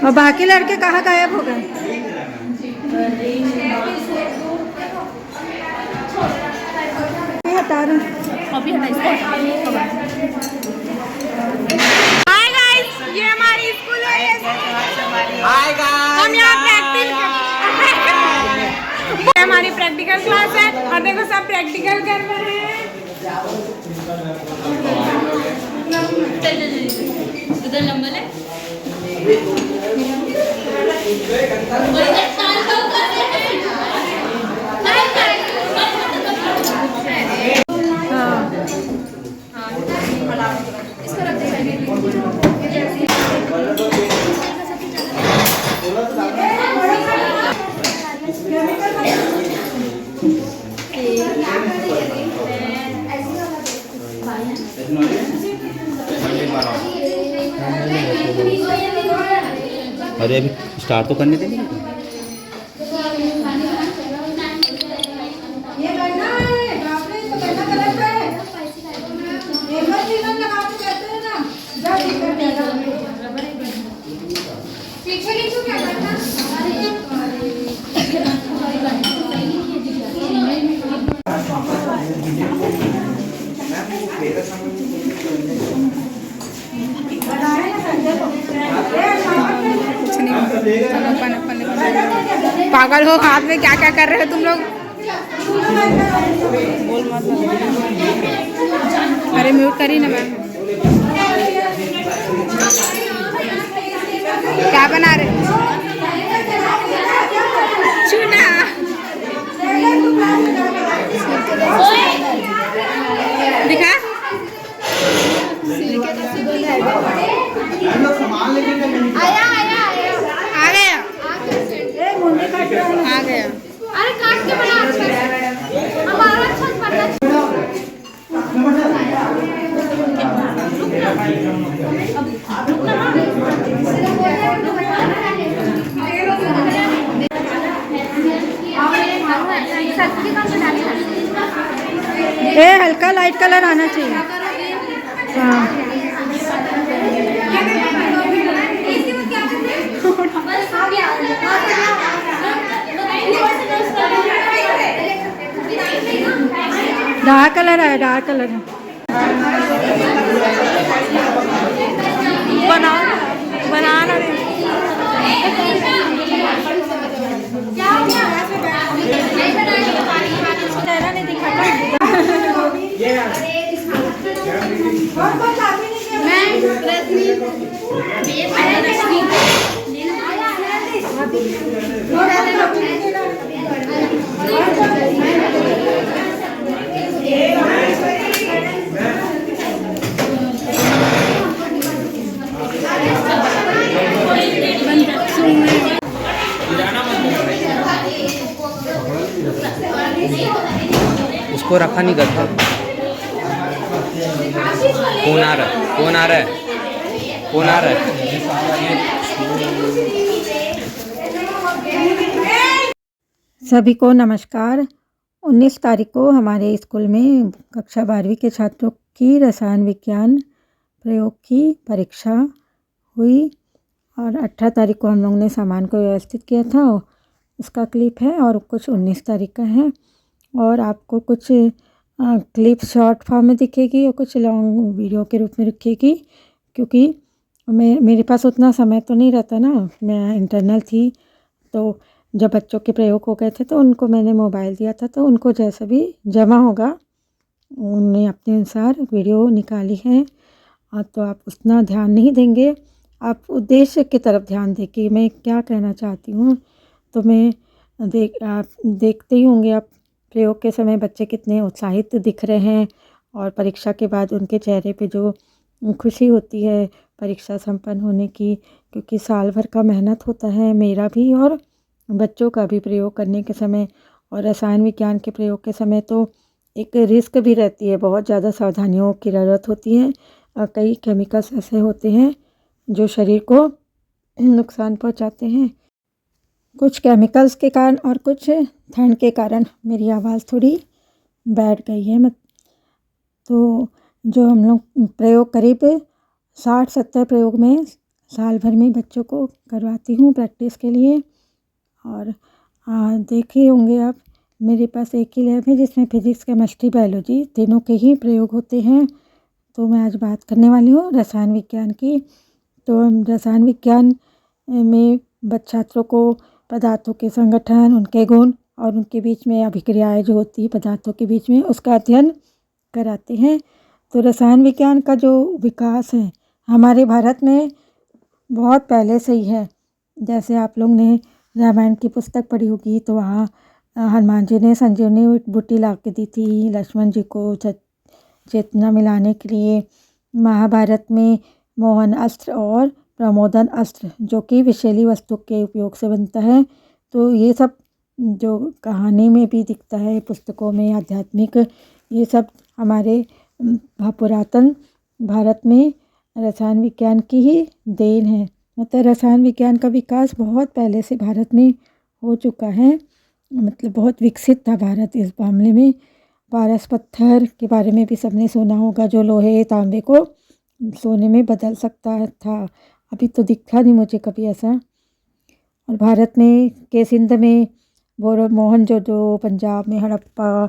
और बाकी लड़के कहाँ गायब हो गए? हटा रहे हाय गाइस, ये हमारी स्कूल है। हाय गाइस, हम यहाँ प्रैक्टिस हमारी प्रैक्टिकल क्लास है और देखो सब प्रैक्टिकल कर रहे हैं। उधर नंबर है। अरे अभी स्टार्ट तो करने देंगे। पागल हो, हाथ में क्या क्या कर रहे हो तुम लोग? बोल मत। अरे म्यूट करी ना मैम। क्या बना रहे? चूना। दिखा। आ गया। अरे काट के बना हमारा छत बनना। ए हल्का लाइट कलर आना चाहिए। हाँ डार्क कलर है, डार्क कलर है। बनाना चेहरा नहीं दिखाता। उसको रखा नहीं करता। कौन आ रहा है? कौन आ रहा है? कौन आ रहा है? सभी को नमस्कार। 19 तारीख को हमारे स्कूल में कक्षा 12वीं के छात्रों की रसायन विज्ञान प्रयोग की परीक्षा हुई और 18 तारीख को हम लोगों ने सामान को व्यवस्थित किया था। उसका क्लिप है और कुछ 19 तारीख का है और आपको कुछ क्लिप शॉर्ट फॉर्म में दिखेगी और कुछ लॉन्ग वीडियो के रूप में दिखेगी, क्योंकि मेरे पास उतना समय तो नहीं रहता ना। मैं इंटरनल थी, तो जब बच्चों के प्रयोग हो गए थे तो उनको मैंने मोबाइल दिया था, तो उनको जैसा भी जमा होगा उन्होंने अपने अनुसार वीडियो निकाली है। तो आप उतना ध्यान नहीं देंगे, आप उद्देश्य की तरफ ध्यान दें कि मैं क्या कहना चाहती हूँ। तो आप देखते ही होंगे आप प्रयोग के समय बच्चे कितने उत्साहित दिख रहे हैं और परीक्षा के बाद उनके चेहरे पे जो खुशी होती है परीक्षा संपन्न होने की, क्योंकि साल भर का मेहनत होता है, मेरा भी और बच्चों का भी प्रयोग करने के समय। और रसायन विज्ञान के प्रयोग के समय तो एक रिस्क भी रहती है, बहुत ज़्यादा सावधानियों की ज़रूरत होती है। कई केमिकल्स ऐसे होते हैं जो शरीर को नुकसान पहुंचाते हैं, कुछ केमिकल्स के कारण और कुछ ठंड के कारण। मेरी आवाज़ थोड़ी बैठ गई है। तो जो हम लोग प्रयोग करीब 60-70 प्रयोग में साल भर में बच्चों को करवाती हूँ प्रैक्टिस के लिए। और देखे होंगे आप, मेरे पास एक ही लैब है जिसमें फिजिक्स, केमिस्ट्री, बायोलॉजी तीनों के ही प्रयोग होते हैं। तो मैं आज बात करने वाली हूँ रसायन विज्ञान की। तो रसायन विज्ञान में छात्रों को पदार्थों के संगठन, उनके गुण और उनके बीच में अभिक्रियाएं जो होती है पदार्थों के बीच में, उसका अध्ययन कराते हैं। तो रसायन विज्ञान का जो विकास है हमारे भारत में बहुत पहले से ही है। जैसे आप लोग ने रामायण की पुस्तक पढ़ी होगी तो वहाँ हनुमान जी ने संजीवनी बूटी ला के दी थी लक्ष्मण जी को चेतना मिलाने के लिए। महाभारत में मोहन अस्त्र और प्रमोदन अस्त्र जो कि विषैली वस्तु के उपयोग से बनता है। तो ये सब जो कहानी में भी दिखता है, पुस्तकों में, आध्यात्मिक, ये सब हमारे पुरातन भारत में रसायन विज्ञान की ही देन है। मतलब रसायन विज्ञान का विकास बहुत पहले से भारत में हो चुका है। मतलब बहुत विकसित था भारत इस मामले में। पारस पत्थर के बारे में भी सबने सुना होगा, जो लोहे तांबे को सोने में बदल सकता था। अभी तो दिखा नहीं मुझे कभी ऐसा। और भारत में के सिंध में मोहनजोदड़ो, पंजाब में हड़प्पा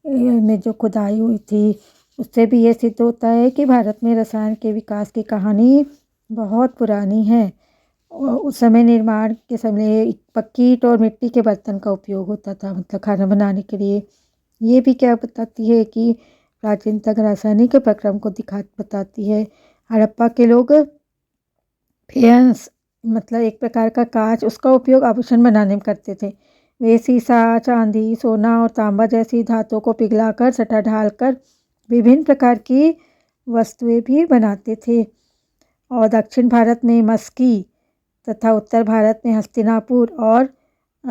में जो खुदाई हुई थी, उससे भी ये सिद्ध होता है कि भारत में रसायन के विकास की कहानी बहुत पुरानी है। और उस समय निर्माण के समय पक्की ईंट और मिट्टी के बर्तन का उपयोग होता था, मतलब खाना बनाने के लिए। ये भी क्या बताती है कि प्राचीनतम रासायनिक प्रक्रम को बताती है। हड़प्पा के लोग फेयंस, मतलब एक प्रकार का कांच, उसका उपयोग आभूषण बनाने में करते थे। वे सीसा, चांदी, सोना और तांबा जैसी धातुओं को पिघलाकर, सटा ढालकर विभिन्न प्रकार की वस्तुएं भी बनाते थे। और दक्षिण भारत में मस्की तथा उत्तर भारत में हस्तिनापुर और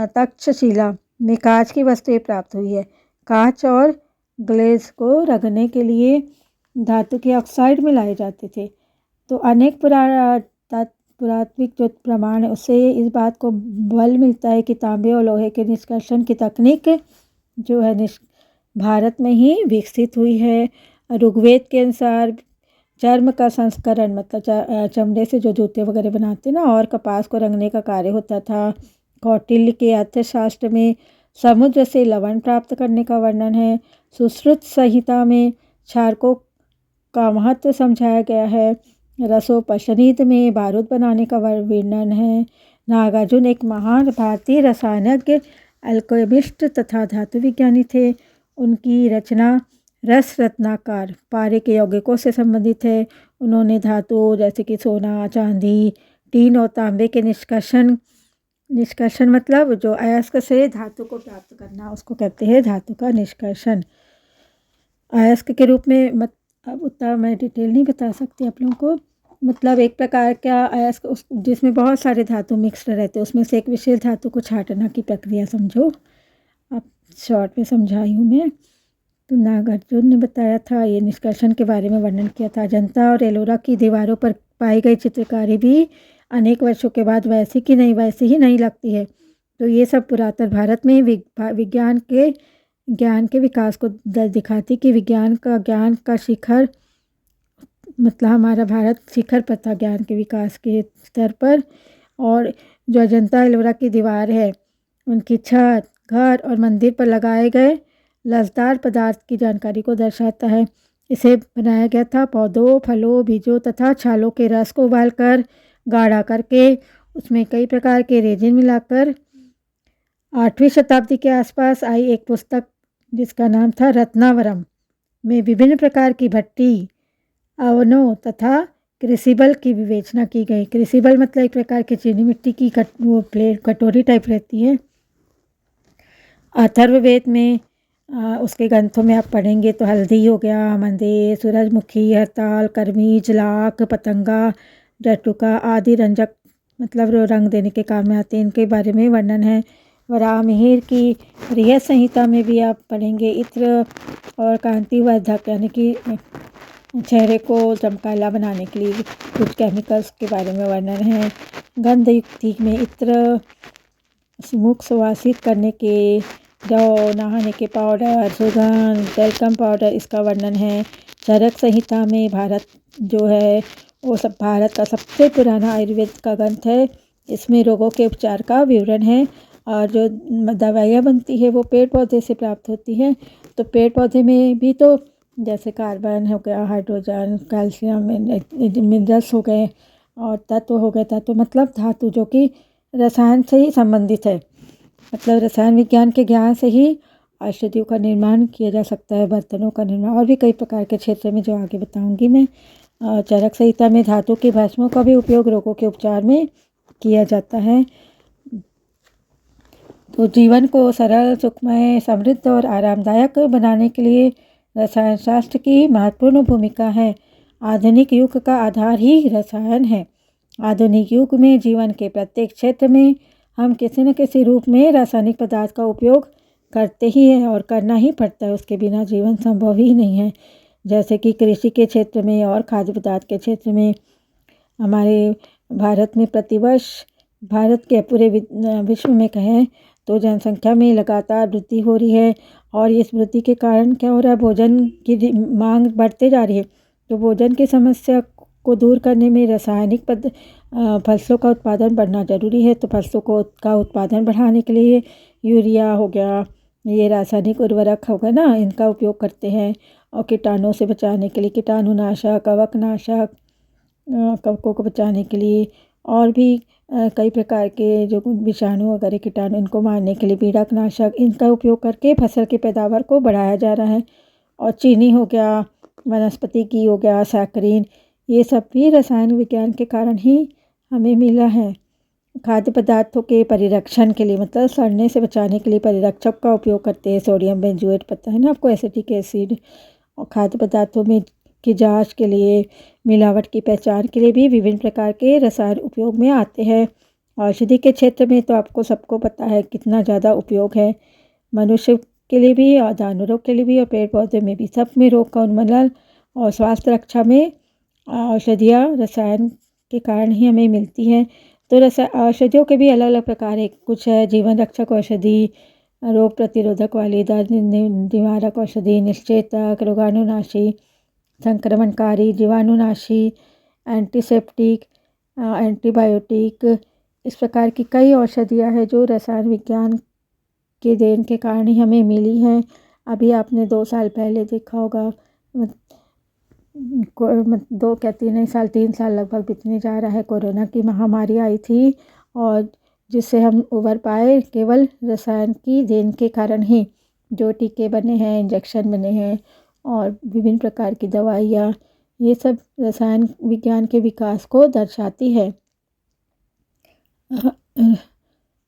तक्षशिला में कांच की वस्तुएं प्राप्त हुई है। कांच और ग्लेज को रगड़ने के लिए धातु के ऑक्साइड मिलाए जाते थे। तो अनेक पुरातात्विक जो प्रमाण है उससे इस बात को बल मिलता है कि तांबे और लोहे के निष्कर्षण की तकनीक जो है भारत में ही विकसित हुई है। ऋग्वेद के अनुसार चर्म का संस्करण, मतलब चमड़े से जो जूते वगैरह बनाते ना, और कपास को रंगने का कार्य होता था। कौटिल्य के अर्थशास्त्र में समुद्र से लवण प्राप्त करने का वर्णन है। सुश्रुत संहिता में क्षारकों का महत्व समझाया गया है। रसोपनिषद में बारूद बनाने का वर्णन है। नागार्जुन एक महान भारतीय रसायनज्ञ, अल्केमिस्ट तथा धातु विज्ञानी थे। उनकी रचना रस रत्नाकर पारे के यौगिकों से संबंधित है। उन्होंने धातु जैसे कि सोना, चांदी, टीन और तांबे के निष्कर्षण मतलब जो अयस्क से धातु को प्राप्त करना, उसको कहते हैं धातु का निष्कर्षण। अयस्क के रूप में अब उतना मैं डिटेल नहीं बता सकती आप लोगों को। मतलब एक प्रकार का अयस्क जिसमें बहुत सारे धातु मिक्स रहते हैं, उसमें से एक विशेष धातु को छांटना की प्रक्रिया समझो। अब शॉर्ट में समझाई हूँ मैं। तो नागार्जुन ने बताया था, ये निष्कर्षण के बारे में वर्णन किया था। अजंता और एलोरा की दीवारों पर पाई गई चित्रकारी भी अनेक वर्षों के बाद वैसी ही नहीं लगती है। तो ये सब पुरातन भारत में ज्ञान के विकास को दिखाती कि ज्ञान का शिखर, मतलब हमारा भारत शिखर पर था ज्ञान के विकास के स्तर पर। और जो अजंता एलोरा की दीवार है, उनकी छत, घर और मंदिर पर लगाए गए लसदार पदार्थ की जानकारी को दर्शाता है। इसे बनाया गया था पौधों, फलों, बीजों तथा छालों के रस को उबालकर, गाढ़ा करके, उसमें कई प्रकार के रेजिन मिलाकर। 8वीं शताब्दी के आसपास आई एक पुस्तक जिसका नाम था रत्नावरम में विभिन्न प्रकार की भट्टी, अवनों तथा क्रूसिबल की विवेचना की गई। क्रूसिबल मतलब एक प्रकार की चीनी मिट्टी की प्लेट, कटोरी टाइप रहती है। अथर्ववेद में उसके ग्रंथों में आप पढ़ेंगे तो हल्दी हो गया, मंदेर, सूरजमुखी, हरताल, करमी, जलाक, पतंगा, जटुका आदि रंजक, मतलब रंग देने के काम में आते हैं, इनके बारे में वर्णन है। वराह मिहिर की बृहद संहिता में भी आप पढ़ेंगे इत्र और कांतिवर्धक, यानी कि चेहरे को चमकीला बनाने के लिए कुछ केमिकल्स के बारे में वर्णन है। गंध युक्ति में इत्र, मुख सुवासित करने के, जौ, नहाने के पाउडर, सुगंध, टेल्कम पाउडर, इसका वर्णन है। चरक संहिता में भारत जो है वो सब भारत का सबसे पुराना आयुर्वेद का ग्रंथ है। इसमें रोगों के उपचार का विवरण है और जो दवाइयाँ बनती है वो पेड़ पौधे से प्राप्त होती हैं। तो पेड़ पौधे में भी तो जैसे कार्बन हो गया, हाइड्रोजन, कैल्शियम, मिनरल्स हो गए और तत्व हो गए। तत्व मतलब धातु, जो कि रसायन से ही संबंधित है। मतलब रसायन विज्ञान के ज्ञान से ही औषधियों का निर्माण किया जा सकता है, बर्तनों का निर्माण और भी कई प्रकार के क्षेत्र में, जो आगे बताऊंगी मैं। चरक संहिता में धातु के भस्मों का भी उपयोग रोगों के उपचार में किया जाता है। तो जीवन को सरल, सुखमय, समृद्ध और आरामदायक बनाने के लिए रसायन शास्त्र की महत्वपूर्ण भूमिका है। आधुनिक युग का आधार ही रसायन है। आधुनिक युग में जीवन के प्रत्येक क्षेत्र में हम किसी न किसी रूप में रासायनिक पदार्थ का उपयोग करते ही हैं और करना ही पड़ता है। उसके बिना जीवन संभव ही नहीं है। जैसे कि कृषि के क्षेत्र में और खाद्य पदार्थ के क्षेत्र में हमारे भारत में प्रतिवर्ष, भारत के पूरे विश्व में कहें तो जनसंख्या में लगातार वृद्धि हो रही है और इस वृद्धि के कारण क्या हो रहा है, भोजन की मांग बढ़ते जा रही है। तो भोजन की समस्या को दूर करने में रासायनिक फसलों का उत्पादन बढ़ना ज़रूरी है। तो फसलों का उत्पादन बढ़ाने के लिए यूरिया हो गया, ये रासायनिक उर्वरक हो गया ना, इनका उपयोग करते हैं। और कीटाणुओं से बचाने के लिए कीटाणुनाशक, कवकनाशक, कवकों को बचाने के लिए और भी कई प्रकार के जो विषाणु वगैरह कीटाणु, इनको मारने के लिए पीड़कनाशक, इनका उपयोग करके फसल की पैदावार को बढ़ाया जा रहा है। और चीनी हो गया, वनस्पति घी हो गया, सैकरीन, ये सब भी रसायन विज्ञान के कारण ही हमें मिला है। खाद्य पदार्थों के परिरक्षण के लिए, मतलब सड़ने से बचाने के लिए परिरक्षक का उपयोग करते हैं। सोडियम बेंजोएट, पता है ना आपको, एसिटिक एसिड। और खाद्य पदार्थों में की जांच के लिए, मिलावट की पहचान के लिए भी विभिन्न प्रकार के रसायन उपयोग में आते हैं। औषधि के क्षेत्र में तो आपको सबको पता है कितना ज़्यादा उपयोग है, मनुष्य के लिए भी और जानवरों के लिए भी और पेड़ पौधे में भी। सब में रोग का उन्मूलन और स्वास्थ्य रक्षा में औषधियाँ रसायन के कारण ही हमें मिलती हैं। तो औषधियों के भी अलग अलग प्रकार है। कुछ है जीवन रक्षक औषधि, रोग प्रतिरोधक वाली, दर्द निवारक औषधि, निश्चेतक, रोगाणुनाशी, संक्रमणकारी, जीवाणुनाशी, एंटीसेप्टिक, एंटीबायोटिक, इस प्रकार की कई औषधियाँ हैं जो रसायन विज्ञान के देन के कारण ही हमें मिली हैं। अभी आपने 2 साल पहले देखा होगा, 3 साल लगभग बीतने जा रहा है, कोरोना की महामारी आई थी और जिससे हम उबर पाए केवल रसायन की देन के कारण ही। जो टीके बने हैं, इंजेक्शन बने हैं और विभिन्न प्रकार की दवाइयाँ, ये सब रसायन विज्ञान के विकास को दर्शाती है।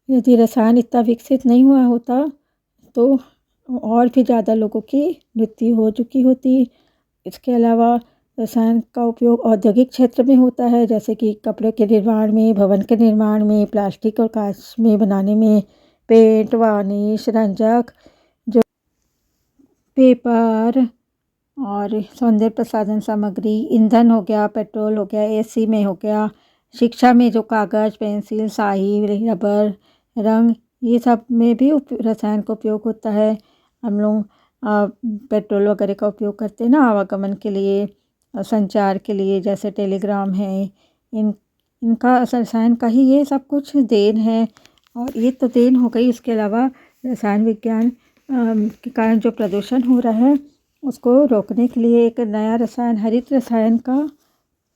यदि रसायन इतना विकसित नहीं हुआ होता तो और भी ज़्यादा लोगों की मृत्यु हो चुकी होती। इसके अलावा रसायन का उपयोग औद्योगिक क्षेत्र में होता है, जैसे कि कपड़े के निर्माण में, भवन के निर्माण में, प्लास्टिक और कांच में बनाने में, पेंट, वार्निश, रंजक, जो पेपर और सौंदर्य प्रसाधन सामग्री, ईंधन हो गया, पेट्रोल हो गया, एसी में हो गया, शिक्षा में जो कागज़, पेंसिल, स्याही, रबर, रंग, ये सब में भी रसायन का उपयोग होता है। हम लोग पेट्रोल वगैरह का उपयोग करते हैं ना आवागमन के लिए, संचार के लिए, जैसे टेलीग्राम है, इनका रसायन का ही ये सब कुछ देन है। और ये तो देन हो गई, इसके अलावा रसायन विज्ञान के कारण जो प्रदूषण हो रहा है उसको रोकने के लिए एक नया रसायन, हरित रसायन का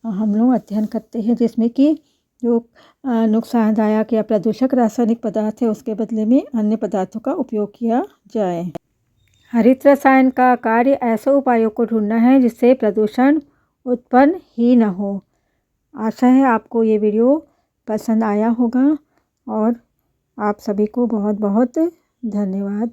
हम लोग अध्ययन करते हैं, जिसमें कि जो नुकसानदायक या प्रदूषक रासायनिक पदार्थ है उसके बदले में अन्य पदार्थों का उपयोग किया जाए। हरित रसायन का कार्य ऐसे उपायों को ढूंढना है जिससे प्रदूषण उत्पन्न ही न हो। आशा है आपको ये वीडियो पसंद आया होगा और आप सभी को बहुत बहुत धन्यवाद।